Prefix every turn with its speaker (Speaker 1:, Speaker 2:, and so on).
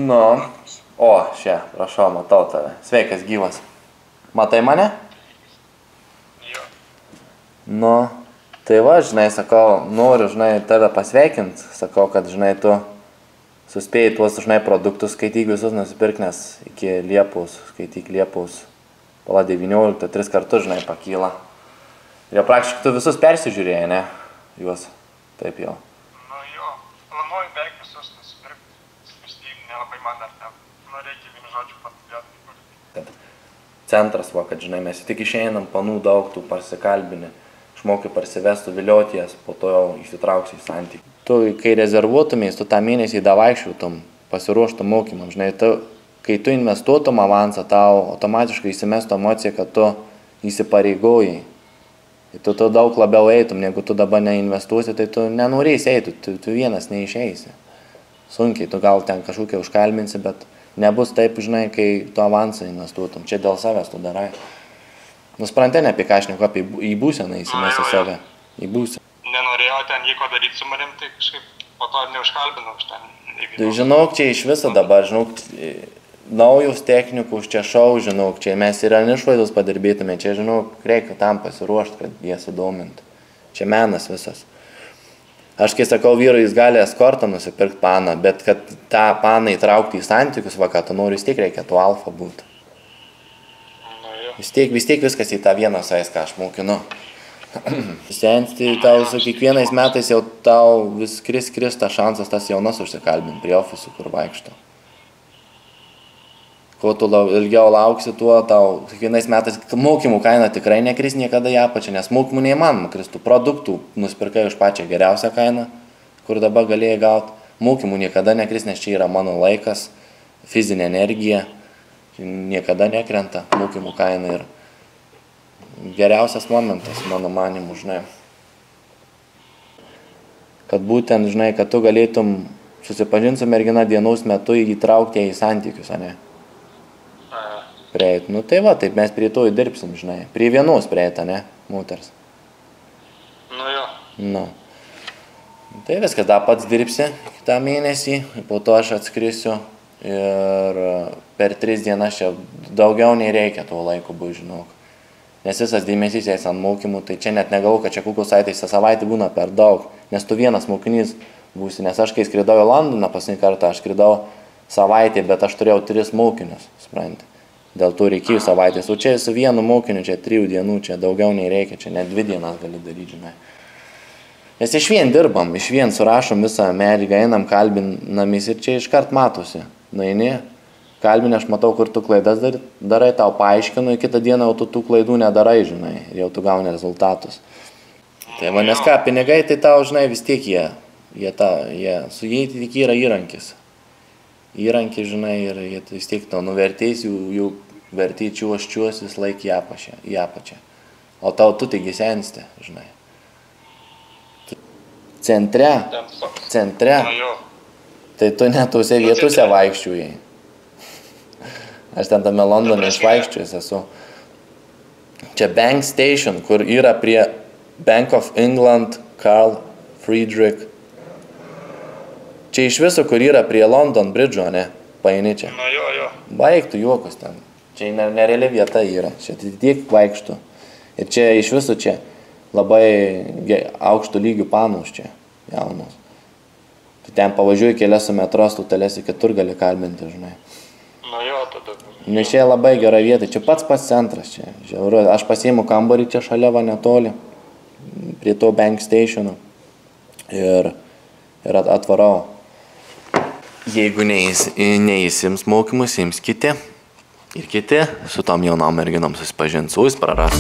Speaker 1: Nu. O, šia, prašau, matau tave. Sveikas, gyvas. Matai mane?
Speaker 2: Jo.
Speaker 1: Nu, tai va, žinai, sakau, noriu, žinai, tave pasveikint. Sakau, kad, žinai, tu suspėjai tuos, žinai, produktus skaityk visus nusipirk, nes iki Liepos, skaityk Liepos, pala 19, 3 kartus, žinai, pakyla. Ir jau praktiškai tu visus persižiūrėjai, ne? Juos, taip jau.
Speaker 2: Nu jo, planuoju beveik visus nusipirkti. Svarstyti nelabai man dar ten. Nu reikia vienu žodžiu patudėti.
Speaker 1: Centras, va, kad, žinai, mes tik išeinam, panų daug, tu parsikalbini, išmokai parsivestų vilioties, po to jau įsitrauksi į santykį. Tu, kai rezervuotumės, tu tą mėnesį davaikščiautum, pasiruoštum mokymam, žinai, kai tu investuotum avansą, tau automatiškai įsimestų emocija, kad tu įsipareigojai. Tu daug labiau eitum, negu tu dabar neinvestuosi, tai tu nenorėsi eiti, tu vienas neišeisi. Sunkiai, tu gal ten kažkokią užkalbinsi, bet nebus taip, žinai, kai tu avansą investuotum. Čia dėl savęs tu darai. Nuspranti, ne apie ką aš neku, apie į būseną įsimesti save. Į būseną.
Speaker 2: Nenorėjau ten nieko daryti su manim, tai kažkaip po to neužkalbinau už ten.
Speaker 1: Tai žinok, čia iš viso dabar, žinok, naujus technikus, čia šau, žinok, čia mes ir išvaidus padirbėtume, čia, žinok, reikia tam pasiruošti, kad jie sudomintų. Čia menas visas. Aš, kai sakau, vyrui, jis gali eskortą nusipirkti paną, bet kad tą paną įtraukti į santykius, va, ką tu nori, vis tiek reikia tu alfa būti. Vis tiek viskas į tą vieną sais, ką aš mokinu. Sensti, tau su kiekvienais metais jau tau vis kris tas šansas tas jaunas užsikalbint prie ofisų, kur vaikšto. Kuo tu ilgiau lauksi, tuo tau kiekvienais metais mokymų kaina tikrai nekris niekada į apačią, nes mokymų neįmanoma kristų. Produktų nusipirkai už pačią geriausią kainą, kur dabar galėjai gauti. Mokymų niekada nekris, nes čia yra mano laikas, fizinė energija, niekada nekrenta mokymų kaina ir geriausias momentas, mano manimu, žinai. Kad būtent, žinai, kad tu galėtum susipažinti su mergina dienos metu įtraukti ją į santykius, ane? Prieit. Nu tai va, taip mes prie to įdirbsim, žinai. Prie vienos prieit, ne, moters.
Speaker 2: Nu jo.
Speaker 1: Nu. Tai viskas, dar pats dirbsi kitą mėnesį, po to aš atskrisiu ir per 3 dienas čia daugiau nei reikia tuo laiko bus, žinok. Nes visas dėmesys eis ant mokymų, tai čia net negavau, kad čia kokios savaitę būna per daug, nes tu vienas mokinys būsi, nes aš kai skridau į Londoną paskutinį kartą, aš skridau savaitę, bet aš turėjau 3 mokinius, supranti. Dėl to reikėjo savaitės, o čia su vienu mokiniu, čia 3 dienų, čia daugiau nei reikia, čia net 2 dienas gali daryti, žinai. Nes iš vien dirbam, iš vien surašom visą medžiagą, einam kalbinamis ir čia iškart matosi. Nueini, kalbinė, aš matau, kur tu klaidas darai, tau paaiškinu, kitą dieną jau tu tų klaidų nedarai, žinai, ir jau tu gauni rezultatus. Tai va, nes ką, pinigai, tai tau, žinai, vis tiek su jie tik yra įrankis. Įrankį, žinai, ir jie vis tiek tau nuvertės, jų vertyčiuos vis laik į apačią. O tau tu taigi sensti, žinai. Centre, tai tu net tose vietose vaikščiujai. Aš ten tame Londone išvaikščiujęs esu. Čia Bank Station, kur yra prie Bank of England, Carl Friedrich. Čia iš viso, kur yra prie London Bridge'o, ne? Paini čia.
Speaker 2: Nu jo.
Speaker 1: Baigtų juokus ten. Čia nereali vieta yra. Čia tiek vaikštų. Ir čia iš viso čia labai aukštų lygių panus čia jaunos. Tu ten pavažiuoji kelias su metro stotelės ir kitur gali kalbinti, žinai.
Speaker 2: Nu jo, tada.
Speaker 1: Nes čia labai gera vieta. Čia pats centras čia. Aš pasiimu kambarį čia šalia va netoli. Prie to Bank Stationo. Ir atvarau. Jeigu neįsims mokymus, ims kiti. Ir kiti su tom jaunom merginom susipažins, praras.